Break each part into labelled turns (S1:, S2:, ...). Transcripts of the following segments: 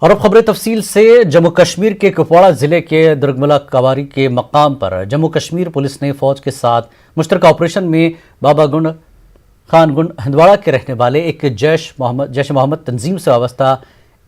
S1: اور اب خبریں تفصیل سے جموں کشمیر کے کپواڑہ ضلع کے درگملا کاواری کے مقام پر جموں کشمیر پولیس نے فوج کے ساتھ مشترکہ آپریشن میں بابا گنڈ خان گنڈ ہندواڑہ کے رہنے والے ایک جیش محمد تنظیم سے وابستہ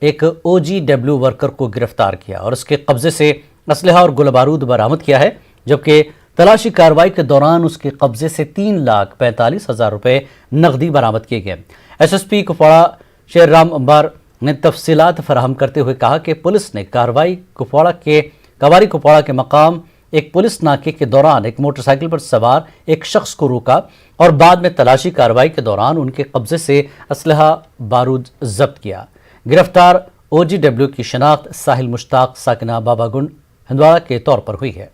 S1: ایک OGW ورکر کو گرفتار کیا اور اس کے قبضے سے اسلحہ اور گولہ بارود برآمد کیا ہے، جبکہ تلاشی کارروائی کے دوران اس کے قبضے سے 3,45,000 روپے نقدی برآمد کیے گئے۔ SSP کپواڑہ شیر رام امبار نے تفصیلات فراہم کرتے ہوئے کہا کہ پولیس نے کاواری کپواڑہ کے مقام ایک پولیس ناکے کے دوران ایک موٹر سائیکل پر سوار ایک شخص کو روکا اور بعد میں تلاشی کارروائی کے دوران ان کے قبضے سے اسلحہ بارود ضبط کیا۔ گرفتار OGW کی شناخت ساحل مشتاق ساکنہ بابا گنڈ ہندواڑہ کے طور پر ہوئی ہے۔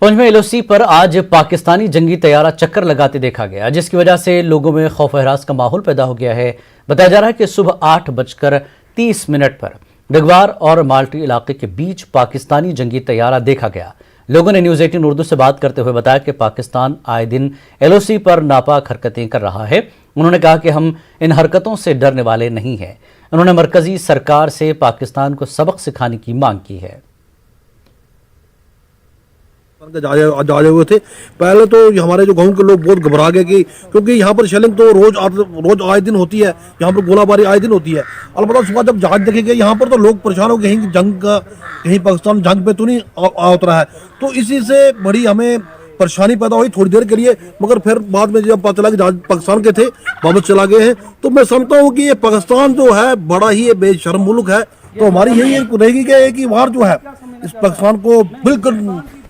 S1: پنج میں LOC پر آج پاکستانی جنگی طیارہ چکر لگاتے دیکھا گیا، جس کی وجہ سے لوگوں میں خوف و ہراس کا ماحول پیدا ہو گیا ہے۔ بتایا جا رہا ہے کہ صبح 8:30 پر ڈگوار اور مالٹی علاقے کے بیچ پاکستانی جنگی طیارہ دیکھا گیا۔ لوگوں نے نیوز 18 اردو سے بات کرتے ہوئے بتایا کہ پاکستان آئے دن LOC پر ناپاک حرکتیں کر رہا ہے۔ انہوں نے کہا کہ ہم ان حرکتوں سے ڈرنے والے نہیں ہیں۔ انہوں نے مرکزی سرکار سے پاکستان کو سبق سکھانے کی مانگ کی ہے۔
S2: جائے ہوئے تھے پہلے تو ہمارے جو گاؤں کے لوگ بہت گھبرا گئے کیونکہ یہاں پر شیلنگ تو روز آئے دن ہوتی ہے، یہاں پر گولہ باری آئے دن ہوتی ہے۔ البتہ صبح جب جہاز دیکھے گئے یہاں پر تو لوگ پریشان ہو گئے کہیں پاکستان جنگ پہ تو نہیں اترا ہے، تو اسی سے بڑی ہمیں پریشانی پیدا ہوئی تھوڑی دیر کے لیے، مگر پھر بعد میں جب پتہ چلا کہ جہاز پاکستان کے تھے واپس چلا گئے ہیں، تو میں سمجھتا ہوں کہ یہ پاکستان جو ہے بڑا ہی بے شرم ملک ہے، تو ہماری یہی رہے گی کہ ایک ہی وار جو ہے اس پاکستان کو بالکل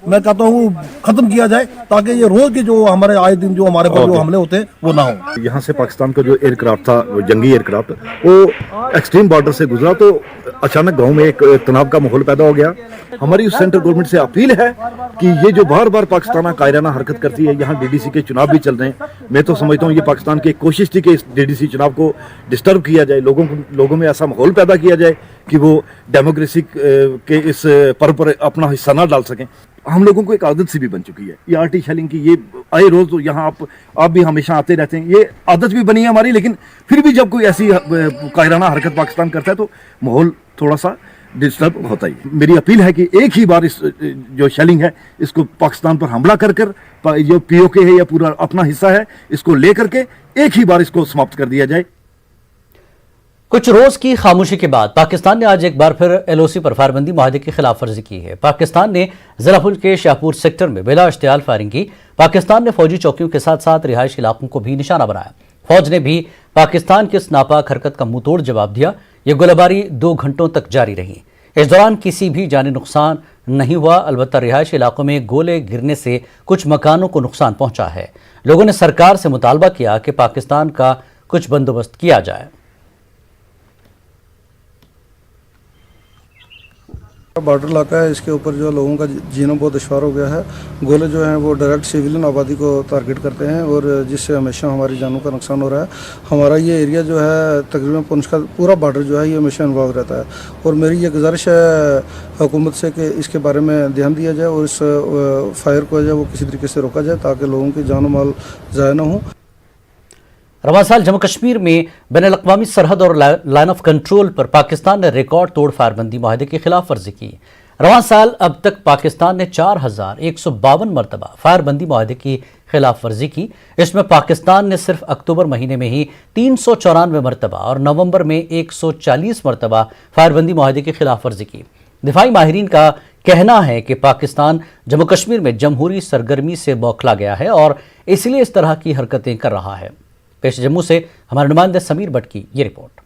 S2: میں کہتا ہوں ختم کیا جائے، تاکہ یہ روز کے جو ہمارے آئے دن جو ہمارے پر جو حملے ہوتے ہیں وہ نہ ہوں۔
S3: یہاں سے پاکستان کا جو ایئر کرافٹ تھا، جنگی ایئر کرافٹ، وہ ایکسٹریم بارڈر سے گزرا تو اچانک گاؤں میں ایک تناؤ کا ماحول پیدا ہو گیا۔ ہماری سینٹرل گورنمنٹ سے اپیل ہے کہ یہ جو بار بار پاکستان قائرانہ حرکت کرتی ہے، یہاں DDC کے چناؤ بھی چل رہے ہیں، میں تو سمجھتا ہوں یہ پاکستان کی ایک کوشش تھی کہ اس DDC چناؤ کو ڈسٹرب کیا جائے، لوگوں میں ایسا ماحول پیدا کیا جائے کہ وہ ڈیموکریسی کے اس پر اپنا حصہ نہ ڈال سکیں۔ ہم لوگوں کو ایک عادت سی بھی بن چکی ہے یہ RT شیلنگ کی، یہ آئے روز تو یہاں آپ بھی ہمیشہ آتے رہتے ہیں، یہ عادت بھی بنی ہے ہماری، لیکن پھر بھی جب کوئی ایسی قاہرانہ حرکت پاکستان کرتا ہے تو ماحول تھوڑا سا ڈسٹرب ہوتا ہی۔ میری اپیل ہے کہ ایک ہی بار اس جو شیلنگ ہے اس کو پاکستان پر حملہ کر جو POK ہے یا پورا اپنا حصہ ہے اس کو لے کر کے ایک ہی بار اس کو سماپت کر دیا جائے۔
S1: کچھ روز کی خاموشی کے بعد پاکستان نے آج ایک بار پھر LOC پر فائر بندی معاہدے کی خلاف ورزی کی ہے۔ پاکستان نے ضلع پل کے شاہپور سیکٹر میں بلا اشتعال فائرنگ کی۔ پاکستان نے فوجی چوکیوں کے ساتھ ساتھ رہائشی علاقوں کو بھی نشانہ بنایا۔ فوج نے بھی پاکستان کی اس ناپاک حرکت کا منہ توڑ جواب دیا۔ یہ گولہ باری 2 گھنٹوں تک جاری رہی۔ اس دوران کسی بھی جانی نقصان نہیں ہوا، البتہ رہائشی علاقوں میں گولے گرنے سے کچھ مکانوں کو نقصان پہنچا ہے۔ لوگوں نے سرکار سے مطالبہ کیا کہ پاکستان کا کچھ بندوبست کیا جائے۔
S4: بارڈر علاقہ ہے، اس کے اوپر جو لوگوں کا جینا بہت دشوار ہو گیا ہے۔ گولے جو ہیں وہ ڈائریکٹ سویلین آبادی کو ٹارگٹ کرتے ہیں اور جس سے ہمیشہ ہماری جانوں کا نقصان ہو رہا ہے۔ ہمارا یہ ایریا جو ہے تقریباً پنچ کا پورا بارڈر جو ہے یہ ہمیشہ انوالو رہتا ہے، اور میری یہ گزارش ہے حکومت سے کہ اس کے بارے میں دھیان دیا جائے اور اس فائر کو جو ہے وہ کسی طریقے سے روکا جائے تاکہ لوگوں کی جان و مال ضائع نہ ہوں۔
S1: رواں سال جموں کشمیر میں بین الاقوامی سرحد اور لائن آف کنٹرول پر پاکستان نے ریکارڈ توڑ فائر بندی معاہدے کی خلاف ورزی کی۔ رواں سال اب تک پاکستان نے 4152 مرتبہ فائر بندی معاہدے کی خلاف ورزی کی۔ اس میں پاکستان نے صرف اکتوبر مہینے میں ہی 394 مرتبہ اور نومبر میں 140 مرتبہ فائر بندی معاہدے کی خلاف ورزی کی۔ دفاعی ماہرین کا کہنا ہے کہ پاکستان جموں کشمیر میں جمہوری سرگرمی سے بوکھلا گیا ہے اور اس لیے اس طرح کی حرکتیں کر رہا ہے۔ پیش جموں سے ہمارے نمائندہ سمیر بٹ کی یہ رپورٹ۔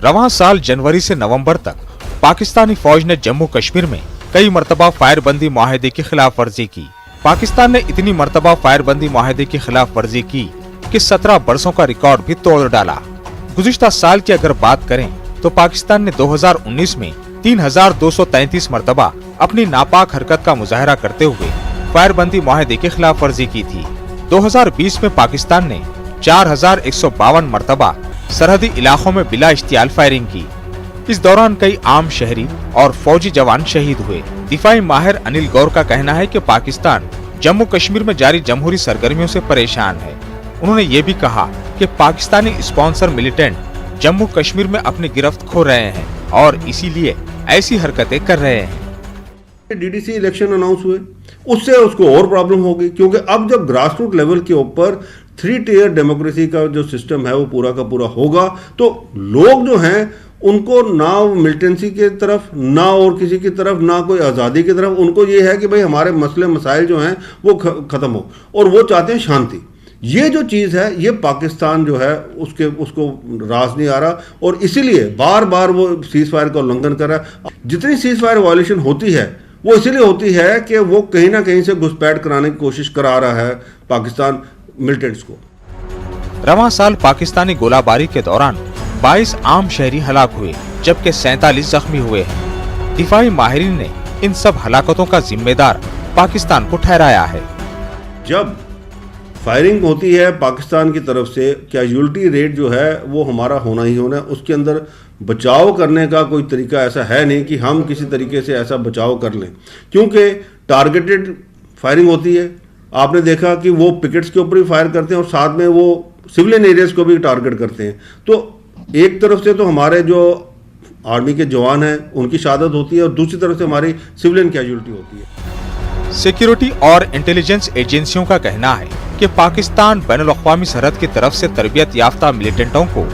S5: رواں سال جنوری سے نومبر تک پاکستانی فوج نے جموں کشمیر میں کئی مرتبہ فائر بندی معاہدے کی خلاف ورزی کی۔ پاکستان نے اتنی مرتبہ فائر بندی معاہدے کی خلاف ورزی کی کہ 17 برسوں کا ریکارڈ بھی توڑ ڈالا۔ گزشتہ سال کی اگر بات کریں تو پاکستان نے 2019 میں 3233 مرتبہ اپنی ناپاک حرکت کا مظاہرہ کرتے ہوئے فائر بندی معاہدے کی خلاف ورزی کی تھی۔ 2020 میں پاکستان نے 4152 مرتبہ سرحدی علاقوں میں بلا اشتعال فائرنگ کی۔ इस दौरान कई आम शहरी और फौजी जवान शहीद हुए। दिफाई माहिर अनिल गौर का कहना है कि पाकिस्तान जम्मू कश्मीर में जारी जमहूरी सरगर्मियों से परेशान है। उन्होंने ये भी कहा कि पाकिस्तानी स्पॉन्सर मिलिटेंट जम्मू कश्मीर में अपनी गिरफ्त खो रहे हैं और इसीलिए ऐसी हरकतें कर रहे हैं।
S6: डीडीसी इलेक्शन अनाउंस हुए, उससे उसको और प्रॉब्लम होगी, क्योंकि अब जब ग्रास रूट लेवल के ऊपर 3 टियर डेमोक्रेसी का जो सिस्टम है वो पूरा का पूरा होगा, तो लोग जो हैं उनको ना मिलिटेंसी की तरफ, ना और किसी की तरफ, ना कोई आज़ादी की तरफ, उनको ये है कि भाई हमारे मसले मसाइल जो हैं वो ख़त्म हो, और वो चाहते हैं शांति। ये जो चीज़ है ये पाकिस्तान जो है उसको राज नहीं आ रहा, और इसीलिए बार बार वो सीज़ फायर का उल्लंघन कर रहा है। जितनी सीज़ फायर वायलेशन होती है वो इसीलिए होती है कि वो कहीं ना कहीं से घुसपैठ कराने की कोशिश करा रहा है पाकिस्तान मिलिटेंट्स को।
S5: रवां साल पाकिस्तानी गोलाबारी के दौरान 22 आम शहरी हलाक हुए, जबकि 47 जख्मी हुए हैं। दिफाई माहिरीन ने इन सब हलाकतों का जिम्मेदार पाकिस्तान को ठहराया है।
S6: जब फायरिंग होती है पाकिस्तान की तरफ से, कैजुअल्टी रेट जो है वो हमारा होना ही होना है। उसके अंदर बचाव करने का कोई तरीका ऐसा है नहीं कि हम किसी तरीके से ऐसा बचाव कर लें, क्योंकि टारगेटेड फायरिंग होती है। आपने देखा कि वो पिकेट्स के ऊपर भी फायर करते हैं और साथ में वो सिविलियन एरियाज को भी टारगेट करते हैं। तो एक तरफ से तो हमारे जो आर्मी के जवान हैं उनकी शहादत होती है, और दूसरी तरफ से हमारी सिविलियन कैजुअल्टी होती है।
S5: सिक्योरिटी और इंटेलिजेंस एजेंसियों का कहना है कि पाकिस्तान बैनुल-अक़वामी सरहद की तरफ से तरबियत याफ्ता मिलिटेंटों को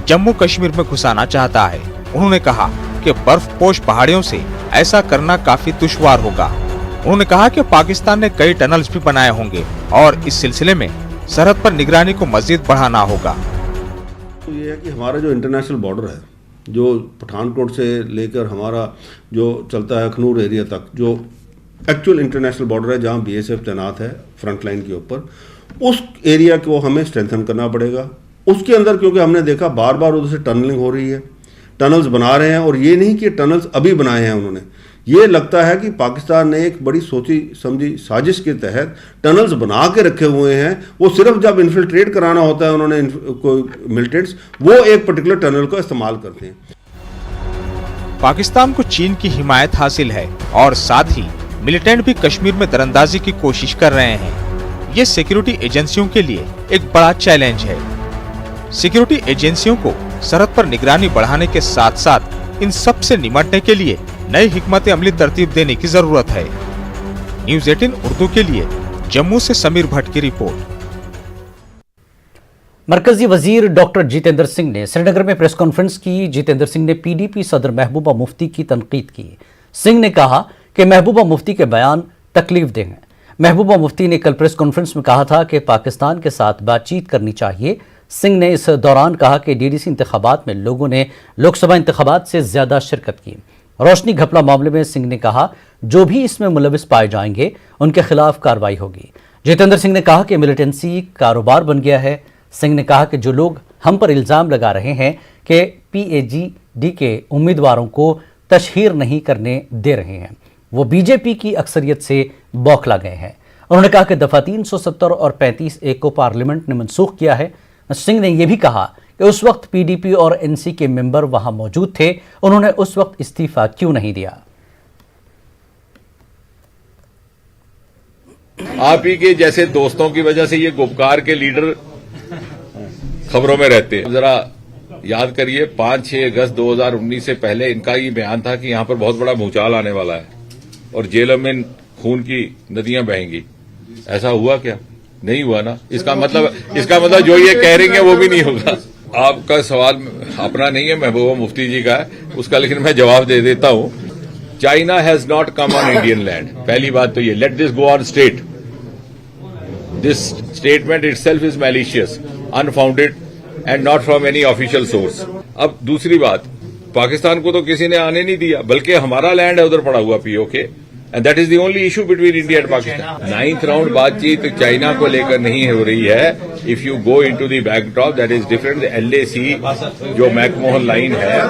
S5: जम्मू कश्मीर में घुसाना चाहता है। उन्होंने कहा कि बर्फपोश पहाड़ियों से ऐसा करना काफी दुश्वार होगा। उन्होंने कहा कि पाकिस्तान ने कई टनल्स भी बनाए होंगे और इस सिलसिले में सरहद पर निगरानी को मजीद बढ़ाना होगा।
S6: तो ये है कि हमारा जो इंटरनेशनल बॉर्डर है, जो पठानकोट से लेकर हमारा जो चलता है अखनूर एरिया तक, जो एक्चुअल इंटरनेशनल बॉर्डर है जहाँ BSF तैनात है फ्रंट लाइन के ऊपर, उस एरिया को हमें स्ट्रेंथन करना पड़ेगा। उसके अंदर क्योंकि हमने देखा बार बार उधर से टनलिंग हो रही है, टनल्स बना रहे हैं, और ये नहीं कि टनल्स अभी बनाए हैं उन्होंने। ये लगता है कि पाकिस्तान ने एक बड़ी सोची समझी साजिश के तहत टनल्स बना के रखे हुए हैं। वो सिर्फ जब इन्फिल्ट्रेट कराना होता है उन्होंने कोई मिलिटेंट्स, वो एक पर्टिकुलर टनल का इस्तेमाल करते हैं।
S5: पाकिस्तान को चीन की हिमायत हासिल है और साथ ही मिलिटेंट भी कश्मीर में दरअंदाजी की कोशिश कर रहे हैं। ये सिक्योरिटी एजेंसियों के लिए एक बड़ा चैलेंज है। सिक्योरिटी एजेंसियों को सरहद पर निगरानी बढ़ाने के साथ साथ इन सब से निपटने के लिए नई हिकमत अमली तरतीब देने की जरूरत है। न्यूज़ 18 उर्दू के लिए जम्मू से समीर भट्ट की रिपोर्ट।
S1: मरकजी वजीर डॉक्टर जितेंद्र सिंह ने श्रीनगर में प्रेस कॉन्फ्रेंस की। जितेंद्र सिंह ने PDP सदर महबूबा मुफ्ती की तनकीद की। सिंह ने कहा कि महबूबा मुफ्ती के बयान तकलीफ दें हैं। महबूबा मुफ्ती ने कल प्रेस कॉन्फ्रेंस में कहा था कि पाकिस्तान के साथ बातचीत करनी चाहिए। सिंह ने इस दौरान कहा कि DDC इंतखाबात में लोगों ने लोकसभा इंतखाबात से ज्यादा शिरकत की। रोशनी घपला मामले में सिंह ने कहा जो भी इसमें मुलविस पाए जाएंगे उनके खिलाफ कार्रवाई होगी। जितेंद्र सिंह ने कहा कि मिलिटेंसी कारोबार बन गया है। सिंह ने कहा कि जो लोग हम पर इल्ज़ाम लगा रहे हैं कि PAGD के उम्मीदवारों को तशहीर नहीं करने दे रहे हैं, वो BJP की अक्सरियत से बौखला गए हैं। उन्होंने कहा कि दफ़ा 370 और 35A को पार्लियामेंट ने मनसूख किया है। सिंह ने यह भी कहा कि उस वक्त PDP और NC के मेंबर वहां मौजूद थे, उन्होंने उस वक्त इस्तीफा क्यों नहीं दिया।
S7: आप ही के जैसे दोस्तों की वजह से ये गुपकार के लीडर खबरों में रहते हैं। जरा याद करिए 5-6 अगस्त 2019 से पहले इनका ये बयान था कि यहां पर बहुत बड़ा भूचाल आने वाला है और जेलों में खून की नदियां बहेंगी। ऐसा हुआ क्या? नहीं हुआ ना। इसका मतलब जो ये कह रही है वो भी नहीं होगा। आपका सवाल अपना नहीं है, महबूबा मुफ्ती जी का है उसका, लेकिन मैं जवाब दे देता हूं। China has not come on Indian land. पहली बात तो ये, let this go on state. This statement itself is malicious, unfounded and not from any official source. अब दूसरी बात, पाकिस्तान को तो किसी ने आने नहीं दिया, बल्कि हमारा लैंड है उधर पड़ा हुआ POK, and that is the only issue between India and Pakistan. 9th round बातचीत चाइना को लेकर नहीं हो रही है। If you go into the backdrop that is different. LAC जो मैकमोहन लाइन है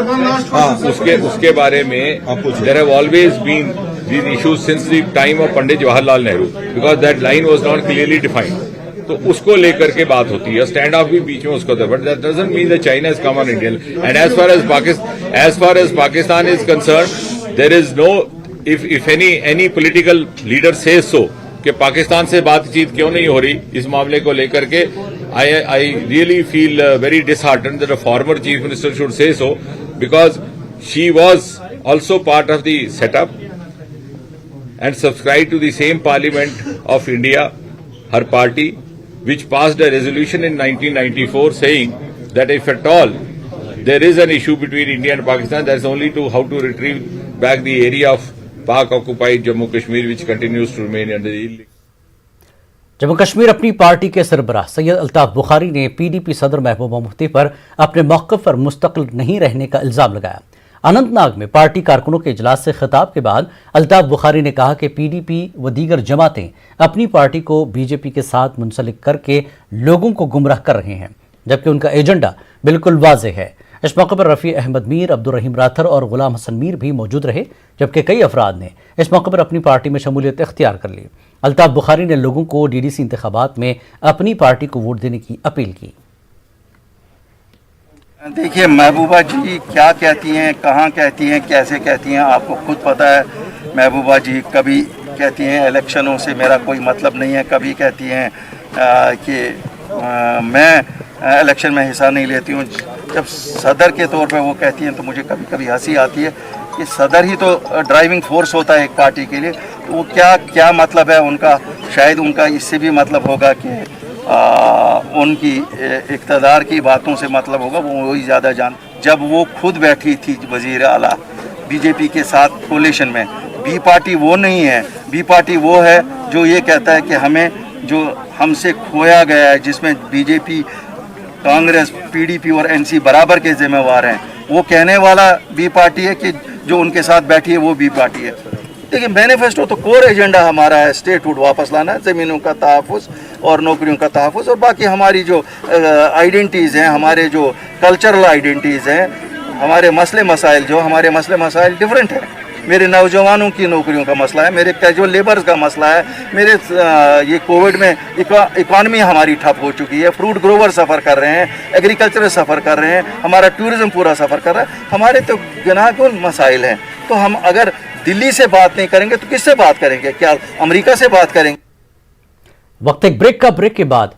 S7: उसके बारे में there have always been these issues since the time of Pandit Jawaharlal Nehru, because that line was not clearly defined. तो उसको लेकर के बात होती है, स्टैंड ऑफ भी बीच में उसको, but that doesn't mean that China is come on Indian. And as far as Pakistan is concern, there is no, if any political leader says so कि पाकिस्तान से बातचीत क्यों नहीं हो रही इस मामले को लेकर के, I really feel very disheartened that a former chief minister should say so, because she was also part of the setup and subscribe to the same Parliament of India, her party, which passed a resolution in 1994 saying that if at all there is an issue between India and Pakistan, that's only to how to retrieve back the area of Pak-occupied Jammu Kashmir, which continues to remain under the illegal.
S1: Jammu Kashmir अपनी party के सरबराह सैयद अल्ताफ बुखारी ने PDP सदर महबूबा मुफ्ती पर अपने मौक़िफ़ पर मुस्तकिल नहीं रहने का इल्ज़ाम लगाया। अनंतनाग में पार्टी कारकुनों के इजलास से खिताब के बाद अल्ताफ बुखारी ने कहा कि पीडीपी व दीगर जमातें अपनी पार्टी को बीजेपी के साथ मुंसलिक करके लोगों को गुमराह कर रहे हैं, जबकि उनका एजेंडा बिल्कुल वाज़ेह है। इस मौके पर रफ़ी अहमद मीर, अब्दुल रहीम राथर और गुलाम हसन मीर भी मौजूद रहे, जबकि कई अफराद ने इस मौके पर अपनी पार्टी में शमूलियत इख्तियार कर ली। अल्ताफ बुखारी ने लोगों को डीडीसी इंतखाबात में अपनी पार्टी को वोट देने की अपील की।
S8: देखिए, महबूबा जी क्या कहती हैं, कहाँ कहती हैं, कैसे कहती हैं, आपको खुद पता है। महबूबा जी कभी कहती हैं इलेक्शनों से मेरा कोई मतलब नहीं है, कभी कहती हैं कि मैं इलेक्शन में हिस्सा नहीं लेती हूँ। जब सदर के तौर पे वो कहती हैं तो मुझे कभी कभी हंसी आती है कि सदर ही तो ड्राइविंग फोर्स होता है एक पार्टी के लिए, तो वो क्या मतलब है उनका। शायद उनका इससे भी मतलब होगा कि उनकी इक़्तिदार की बातों से मतलब होगा, वो वही ज़्यादा जान। जब वो खुद बैठी थी वज़ीर आला बीजेपी के साथ कोलिशन में, बी पार्टी वो नहीं है। बी पार्टी वो है जो ये कहता है कि हमें जो हमसे खोया गया है, जिसमें बीजेपी, कांग्रेस, पीडीपी और एनसी बराबर के जिम्मेवार हैं, वो कहने वाला बी पार्टी है कि जो उनके साथ बैठी है वो बी पार्टी है। देखिए, मैनिफेस्टो तो कोर एजेंडा हमारा है स्टेटहुड वापस लाना, ज़मीनों का तहफ़्फ़ुज़ और नौकरियों का तहफ़्फ़ुज़, और बाकी हमारी जो आइडेंटिटीज़ हैं, हमारे जो कल्चरल आइडेंटिटीज़ हैं, हमारे मसले मसाइल डिफरेंट हैं। मेरे नौजवानों की नौकरियों का मसला है, मेरे कैजुअल लेबर्स का मसला है, मेरे ये कोविड में इकॉनमी हमारी ठप हो चुकी है, फ्रूट ग्रोवर सफ़र कर रहे हैं, एग्रीकल्चर सफ़र कर रहे हैं, हमारा टूरिज़्म पूरा सफ़र कर रहा है। हमारे तो गिनागुन मसाइल हैं। तो हम अगर दिल्ली से बात नहीं करेंगे तो किससे बात करेंगे? क्या अमेरिका से बात करेंगे?
S1: वक्त एक ब्रेक के बाद